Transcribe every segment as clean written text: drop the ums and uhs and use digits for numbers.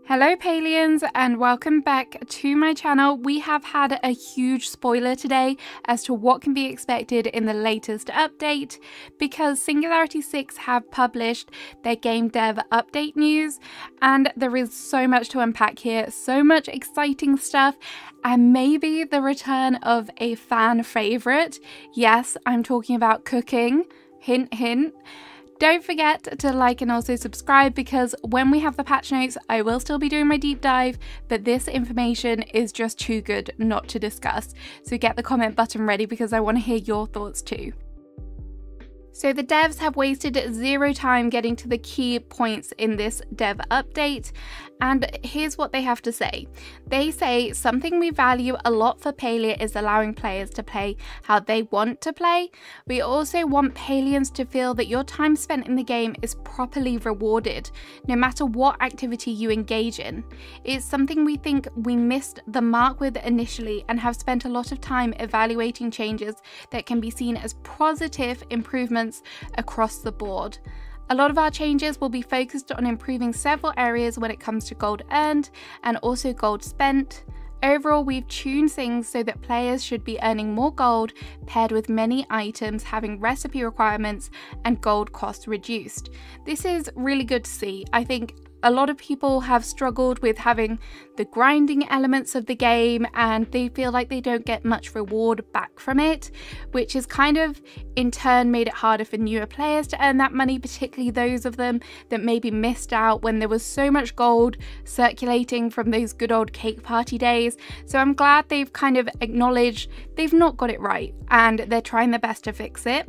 Hello Palians and welcome back to my channel. We have had a huge spoiler today as to what can be expected in the latest update because Singularity 6 have published their game dev update news and there is so much to unpack here, so much exciting stuff and maybe the return of a fan favourite. Yes, I'm talking about cooking, hint hint. Don't forget to like and also subscribe because when we have the patch notes, I will still be doing my deep dive, but this information is just too good not to discuss. So get the comment button ready because I want to hear your thoughts too. So the devs have wasted zero time getting to the key points in this dev update, and here's what they have to say. They say something we value a lot for Palia is allowing players to play how they want to play. We also want Palians to feel that your time spent in the game is properly rewarded, no matter what activity you engage in. It's something we think we missed the mark with initially and have spent a lot of time evaluating changes that can be seen as positive improvements across the board. A lot of our changes will be focused on improving several areas when it comes to gold earned and also gold spent. Overall, we've tuned things so that players should be earning more gold paired with many items having recipe requirements and gold costs reduced. This is really good to see. I think a lot of people have struggled with having the grinding elements of the game and they feel like they don't get much reward back from it, which has kind of in turn made it harder for newer players to earn that money, particularly those of them that maybe missed out when there was so much gold circulating from those good old cake party days. So I'm glad they've kind of acknowledged they've not got it right and they're trying their best to fix it.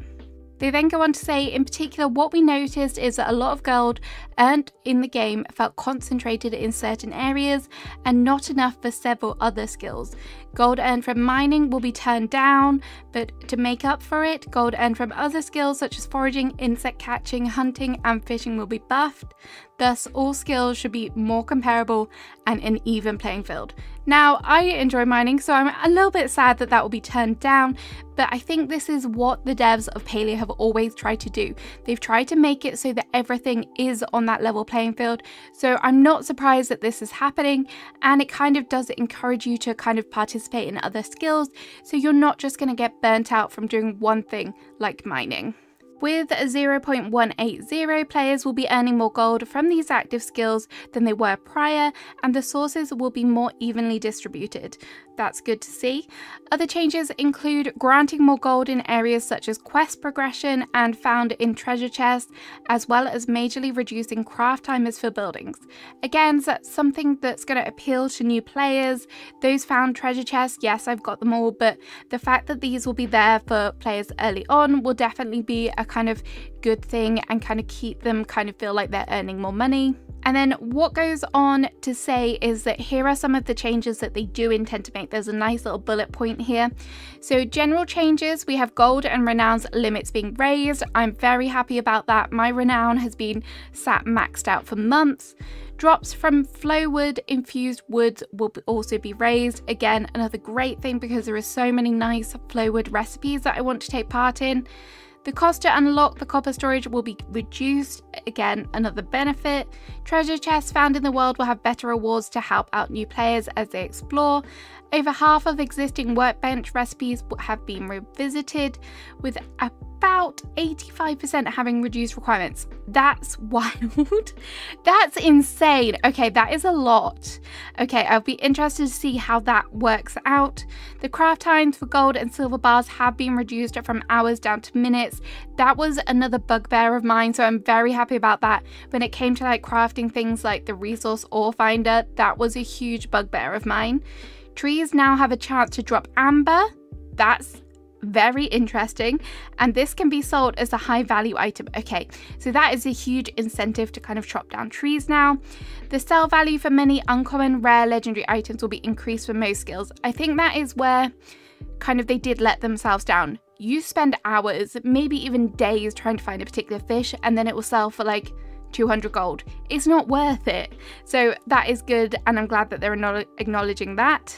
They then go on to say, in particular, what we noticed is that a lot of gold earned in the game felt concentrated in certain areas and not enough for several other skills. Gold earned from mining will be turned down, but to make up for it, gold earned from other skills such as foraging, insect catching, hunting and fishing will be buffed. Thus, all skills should be more comparable and an even playing field. Now, I enjoy mining, so I'm a little bit sad that that will be turned down, but I think this is what the devs of Palia have always tried to do. They've tried to make it so that everything is on that level playing field, so I'm not surprised that this is happening, and it kind of does encourage you to kind of participate in other skills, so you're not just going to get burnt out from doing one thing like mining. With 0.180, players will be earning more gold from these active skills than they were prior, and the sources will be more evenly distributed. That's good to see. Other changes include granting more gold in areas such as quest progression and found in treasure chests, as well as majorly reducing craft timers for buildings. Again, that's something that's going to appeal to new players. Those found treasure chests, yes, I've got them all, but the fact that these will be there for players early on will definitely be a kind of good thing and kind of keep them kind of feel like they're earning more money. And then what goes on to say is that here are some of the changes that they do intend to make. There's a nice little bullet point here. So general changes, we have gold and renown's limits being raised. I'm very happy about that. My renown has been sat maxed out for months. Drops from flowwood infused woods will also be raised. Again, another great thing because there are so many nice flowwood recipes that I want to take part in. The cost to unlock the copper storage will be reduced, again another benefit. Treasure chests found in the world will have better rewards to help out new players as they explore. Over half of existing workbench recipes have been revisited, with about 85% having reduced requirements. That's wild. That's insane. Okay, that is a lot. Okay, I'll be interested to see how that works out. The craft times for gold and silver bars have been reduced from hours down to minutes. That was another bugbear of mine, so I'm very happy about that. When it came to like crafting things like the resource ore finder, that was a huge bugbear of mine. Trees now have a chance to drop amber. That's very interesting, and this can be sold as a high value item. Okay, so that is a huge incentive to kind of chop down trees now. The sell value for many uncommon, rare, legendary items will be increased for most skills. I think that is where kind of they did let themselves down. You spend hours, maybe even days trying to find a particular fish, and then it will sell for like 200 gold. It's not worth it. So that is good, and I'm glad that they're acknowledging that.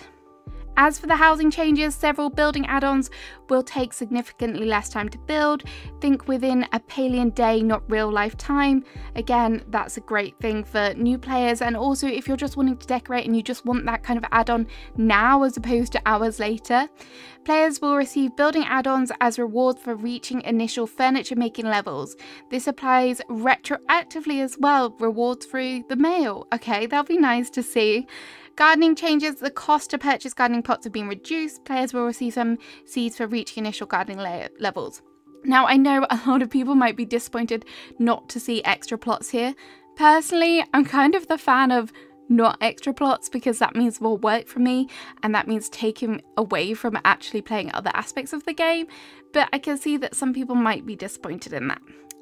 As for the housing changes, several building add-ons will take significantly less time to build. Think within a Palia day, not real life time. Again, that's a great thing for new players, and also if you're just wanting to decorate and you just want that kind of add-on now as opposed to hours later. Players will receive building add-ons as rewards for reaching initial furniture making levels. This applies retroactively as well, rewards through the mail. Okay, that'll be nice to see. Gardening changes, the cost to purchase gardening pots have been reduced. Players will receive some seeds for reaching initial gardening levels. Now, I know a lot of people might be disappointed not to see extra plots here. Personally, I'm kind of the fan of not extra plots because that means more work for me and that means taking away from actually playing other aspects of the game. But I can see that some people might be disappointed in that.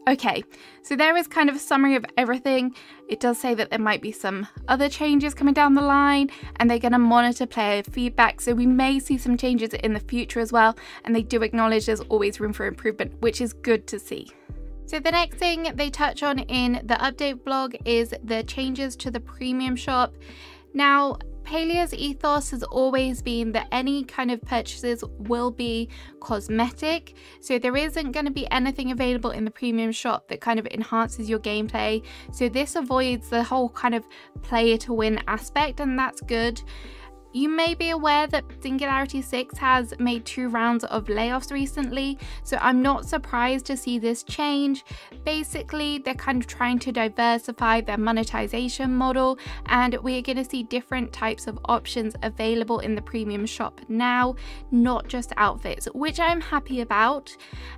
Okay, so there is kind of a summary of everything. It does say that there might be some other changes coming down the line and they're going to monitor player feedback, so we may see some changes in the future as well, and they do acknowledge there's always room for improvement, which is good to see. So the next thing they touch on in the update blog is the changes to the premium shop. Now, Palia's ethos has always been that any kind of purchases will be cosmetic, so there isn't going to be anything available in the premium shop that kind of enhances your gameplay. So this avoids the whole kind of player to win aspect, and that's good. You may be aware that Singularity 6 has made 2 rounds of layoffs recently, so I'm not surprised to see this change. Basically, they're kind of trying to diversify their monetization model, and we're going to see different types of options available in the premium shop now, not just outfits, which I'm happy about.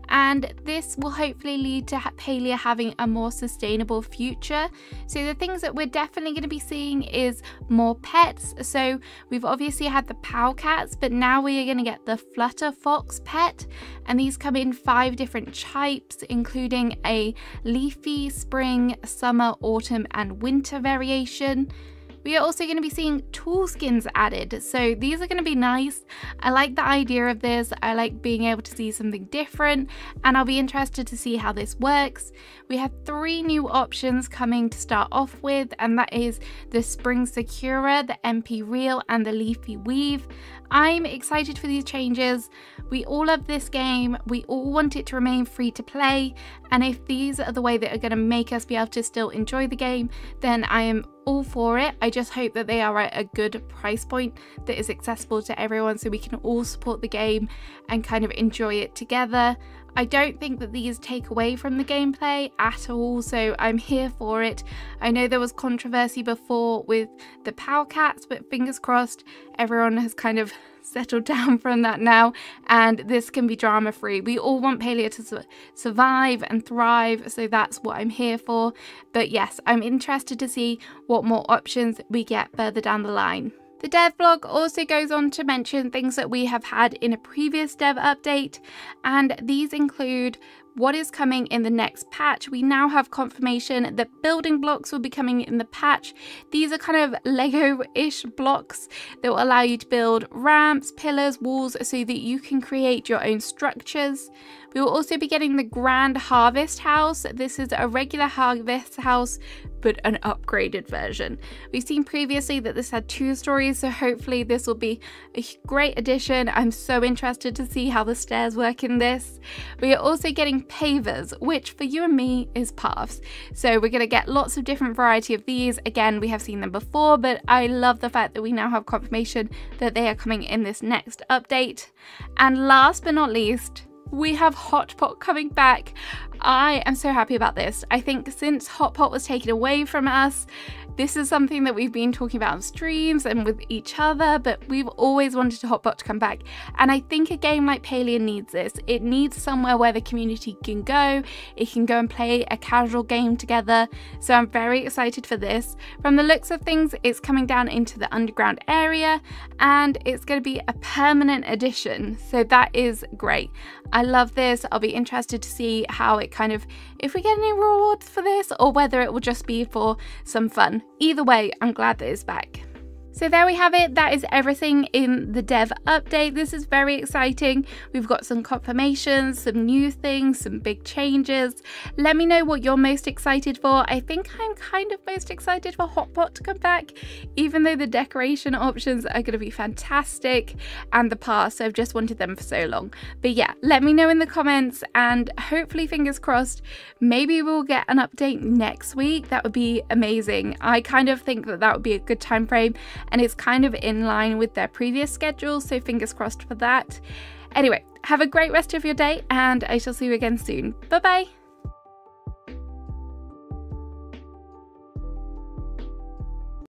And this will hopefully lead to Palia having a more sustainable future. So the things that we're definitely going to be seeing is more pets. So we've obviously had the Pow Cats, but now we are going to get the Flutter Fox pet, and these come in 5 different types, including a leafy, spring, summer, autumn and winter variation. We are also going to be seeing tool skins added, so these are going to be nice. I like the idea of this. I like being able to see something different, and I'll be interested to see how this works. We have 3 new options coming to start off with, and that is the Spring Sakura, the MP Reel and the Leafy Weave. I'm excited for these changes. We all love this game. We all want it to remain free to play, and if these are the way that are going to make us be able to still enjoy the game, then I am all for it. I just hope that they are at a good price point that is accessible to everyone so we can all support the game and kind of enjoy it together. I don't think that these take away from the gameplay at all, so I'm here for it. I know there was controversy before with the Pow Cats, but fingers crossed everyone has kind of settled down from that now, and this can be drama free. We all want Palia to survive and thrive, so that's what I'm here for. But yes, I'm interested to see what more options we get further down the line. The dev blog also goes on to mention things that we have had in a previous dev update, and these include what is coming in the next patch. We now have confirmation that building blocks will be coming in the patch. These are kind of Lego-ish blocks that will allow you to build ramps, pillars, walls, so that you can create your own structures. We will also be getting the Grand Harvest House. This is a regular harvest house, but an upgraded version. We've seen previously that this had 2 stories, so hopefully this will be a great addition. I'm so interested to see how the stairs work in this. We are also getting pavers, which for you and me is paths. So we're going to get lots of different variety of these. Again, we have seen them before, but I love the fact that we now have confirmation that they are coming in this next update. And last but not least, we have Hotpot coming back. I am so happy about this. I think since Hotpot was taken away from us, this is something that we've been talking about on streams and with each other, but we've always wanted Hotpot to come back. And I think a game like Palia needs this. It needs somewhere where the community can go. It can go and play a casual game together. So I'm very excited for this. From the looks of things, it's coming down into the underground area and it's going to be a permanent addition. So that is great. I love this. I'll be interested to see how it kind of, if we get any rewards for this or whether it will just be for some fun. Either way, I'm glad that it's back. So there we have it. That is everything in the dev update. This is very exciting. We've got some confirmations, some new things, some big changes. Let me know what you're most excited for. I think I'm kind of most excited for Hotpot to come back, even though the decoration options are going to be fantastic and the pass. I've just wanted them for so long. But yeah, let me know in the comments, and hopefully, fingers crossed, maybe we'll get an update next week. That would be amazing. I kind of think that would be a good time frame, and it's kind of in line with their previous schedule, so fingers crossed for that. Anyway, have a great rest of your day, and I shall see you again soon. Bye bye.